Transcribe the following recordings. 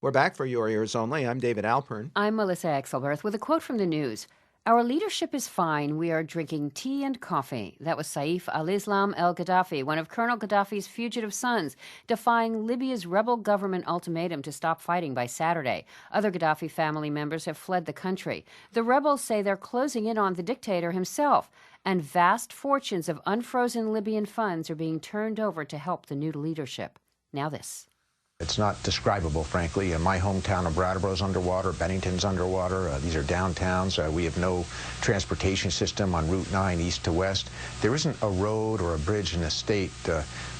We're back for Your Ears Only. I'm David Alpern. I'm Melissa Exelberth with a quote from the news. Our leadership is fine. We are drinking tea and coffee. That was Saif al-Islam el-Gaddafi, one of Colonel Gaddafi's fugitive sons, defying Libya's rebel government ultimatum to stop fighting by Saturday. Other Gaddafi family members have fled the country. The rebels say they're closing in on the dictator himself, and vast fortunes of unfrozen Libyan funds are being turned over to help the new leadership. Now this. It's not describable, frankly. My hometown of Brattleboro's underwater, Bennington's underwater. These are downtowns. We have no transportation system on Route 9 east to west. There isn't a road or a bridge in a state,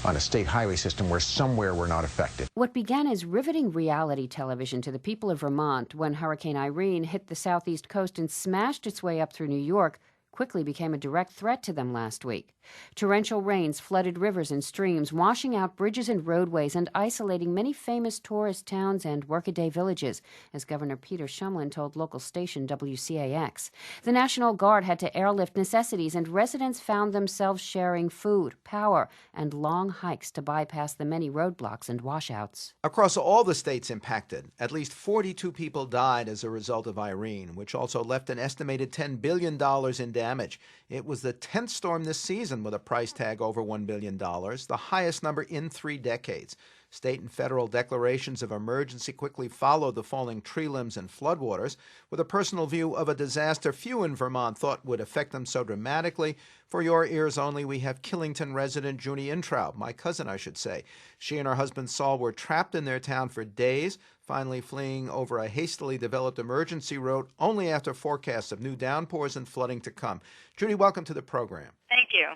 on a state highway system where somewhere we're not affected. What began as riveting reality television to the people of Vermont when Hurricane Irene hit the southeast coast and smashed its way up through New York quickly became a direct threat to them last week. Torrential rains flooded rivers and streams, washing out bridges and roadways and isolating many famous tourist towns and workaday villages, as Governor Peter Shumlin told local station WCAX. The National Guard had to airlift necessities, and residents found themselves sharing food, power, and long hikes to bypass the many roadblocks and washouts. Across all the states impacted, at least 42 people died as a result of Irene, which also left an estimated $10 billion in damage. It was the 10th storm this season with a price tag over $1 billion, the highest number in 3 decades. State and federal declarations of emergency quickly followed the falling tree limbs and floodwaters. With a personal view of a disaster few in Vermont thought would affect them so dramatically, for Your Ears Only, we have Killington resident Judy Intraub, my cousin, I should say. She and her husband Saul were trapped in their town for days, finally fleeing over a hastily developed emergency road only after forecasts of new downpours and flooding to come. Judy, welcome to the program. Thank you.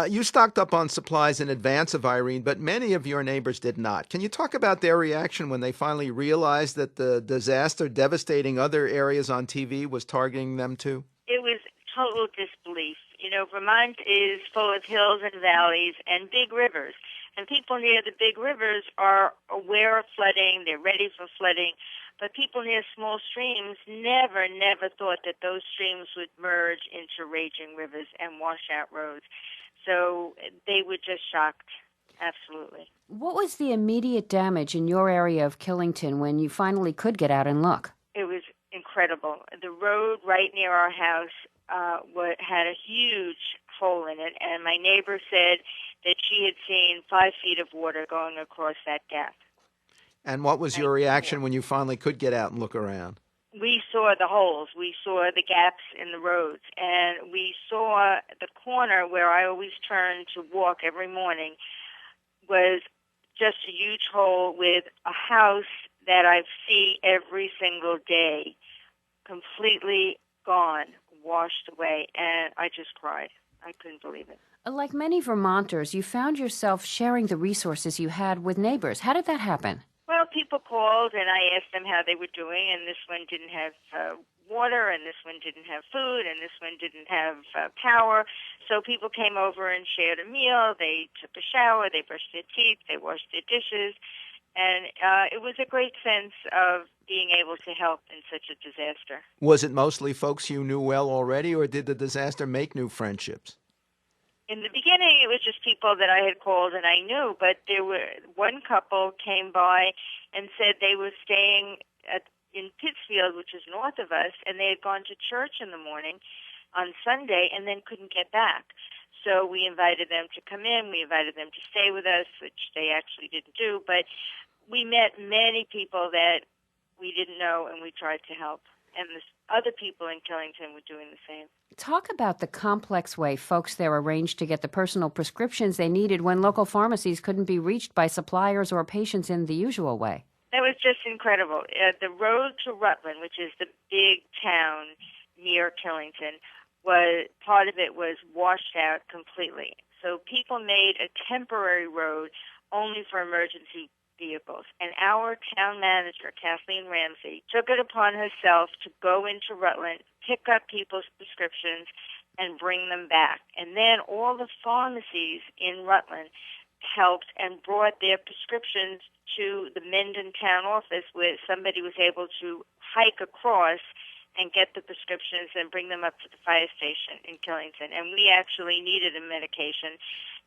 You stocked up on supplies in advance of Irene, but many of your neighbors did not. Can you talk about their reaction when they finally realized that the disaster devastating other areas on TV was targeting them too? It was total disbelief. You know, Vermont is full of hills and valleys and big rivers. And people near the big rivers are aware of flooding. They're ready for flooding. But people near small streams never thought that those streams would merge into raging rivers and wash out roads. So they were just shocked. Absolutely. What was the immediate damage in your area of Killington when you finally could get out and look? It was incredible. The road right near our house had a huge hole in it, and my neighbor said that she had seen 5 feet of water going across that gap. And what was your reaction when you finally could get out and look around? We saw the holes. We saw the gaps in the roads. And we saw the corner where I always turn to walk every morning was just a huge hole with a house that I see every single day completely gone, washed away. And I just cried. I couldn't believe it. Like many Vermonters, you found yourself sharing the resources you had with neighbors. How did that happen? Well, people called, and I asked them how they were doing, and this one didn't have water, and this one didn't have food, and this one didn't have power. So people came over and shared a meal. They took a shower. They brushed their teeth. They washed their dishes. And it was a great sense of being able to help in such a disaster. Was it mostly folks you knew well already, or did the disaster make new friendships? In the beginning, it was just people that I had called and I knew, but one couple came by and said they were staying in Pittsfield, which is north of us, and they had gone to church in the morning on Sunday and then couldn't get back. So we invited them to come in. We invited them to stay with us, which they actually didn't do. But we met many people that we didn't know, and we tried to help. And the other people in Killington were doing the same. Talk about the complex way folks there arranged to get the personal prescriptions they needed when local pharmacies couldn't be reached by suppliers or patients in the usual way. That was just incredible. The road to Rutland, which is the big town near Killington, part of it was washed out completely. So people made a temporary road only for emergency vehicles. And our town manager, Kathleen Ramsey, took it upon herself to go into Rutland, pick up people's prescriptions, and bring them back. And then all the pharmacies in Rutland helped and brought their prescriptions to the Mendon town office, where somebody was able to hike across and get the prescriptions and bring them up to the fire station in Killington. And we actually needed a medication,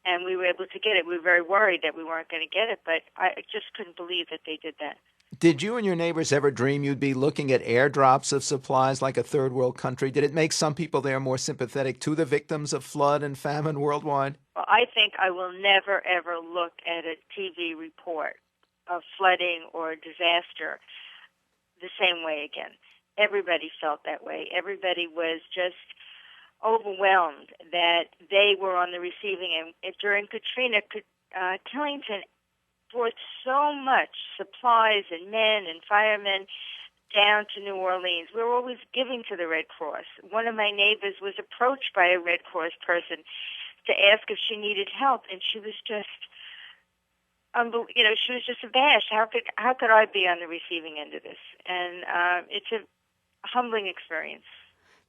and we were able to get it. We were very worried that we weren't going to get it, but I just couldn't believe that they did that. Did you and your neighbors ever dream you'd be looking at airdrops of supplies like a third world country? Did it make some people there more sympathetic to the victims of flood and famine worldwide? Well, I think I will never, ever look at a TV report of flooding or disaster the same way again. Everybody felt that way. Everybody was just overwhelmed that they were on the receiving end. During Katrina, Killington brought so much supplies and men and firemen down to New Orleans. We were always giving to the Red Cross. One of my neighbors was approached by a Red Cross person to ask if she needed help, and she was just, she was just abashed. How could I be on the receiving end of this? And it's a humbling experience.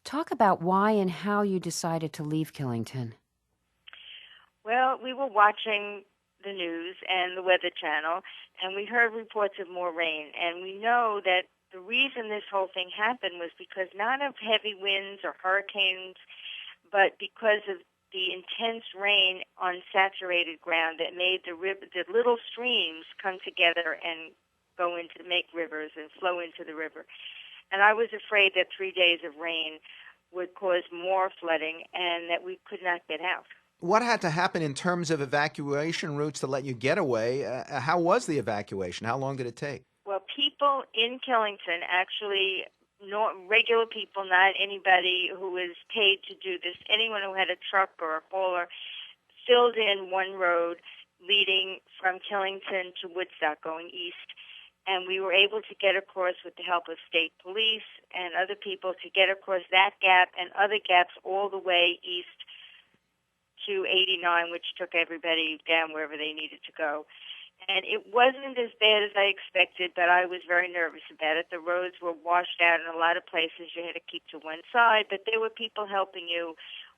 Talk about why and how you decided to leave Killington. Well, we were watching the news and the Weather Channel, and we heard reports of more rain. And we know that the reason this whole thing happened was because not of heavy winds or hurricanes, but because of the intense rain on saturated ground that made the little streams come together and make rivers and flow into the river. And I was afraid that 3 days of rain would cause more flooding and that we could not get out. What had to happen in terms of evacuation routes to let you get away? How was the evacuation? How long did it take? Well, people in Killington, actually, regular people, not anybody who was paid to do this, anyone who had a truck or a hauler, filled in one road leading from Killington to Woodstock going east. And we were able to get across with the help of state police and other people to get across that gap and other gaps all the way east to 89, which took everybody down wherever they needed to go. And it wasn't as bad as I expected, but I was very nervous about it. The roads were washed out in a lot of places. You had to keep to one side, but there were people helping you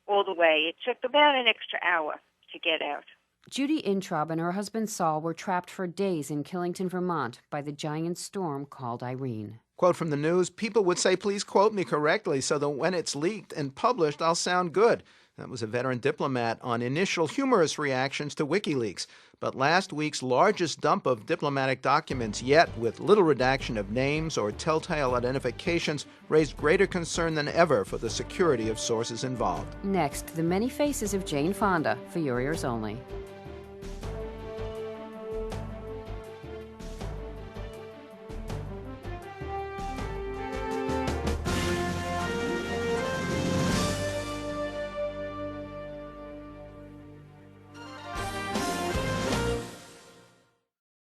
all the way. It took about an extra hour to get out. Judy Intraub and her husband Saul were trapped for days in Killington, Vermont by the giant storm called Irene. Quote from the news, people would say, please quote me correctly so that when it's leaked and published, I'll sound good. That was a veteran diplomat on initial humorous reactions to WikiLeaks. But last week's largest dump of diplomatic documents yet, with little redaction of names or telltale identifications, raised greater concern than ever for the security of sources involved. Next, the many faces of Jane Fonda, for your ears only.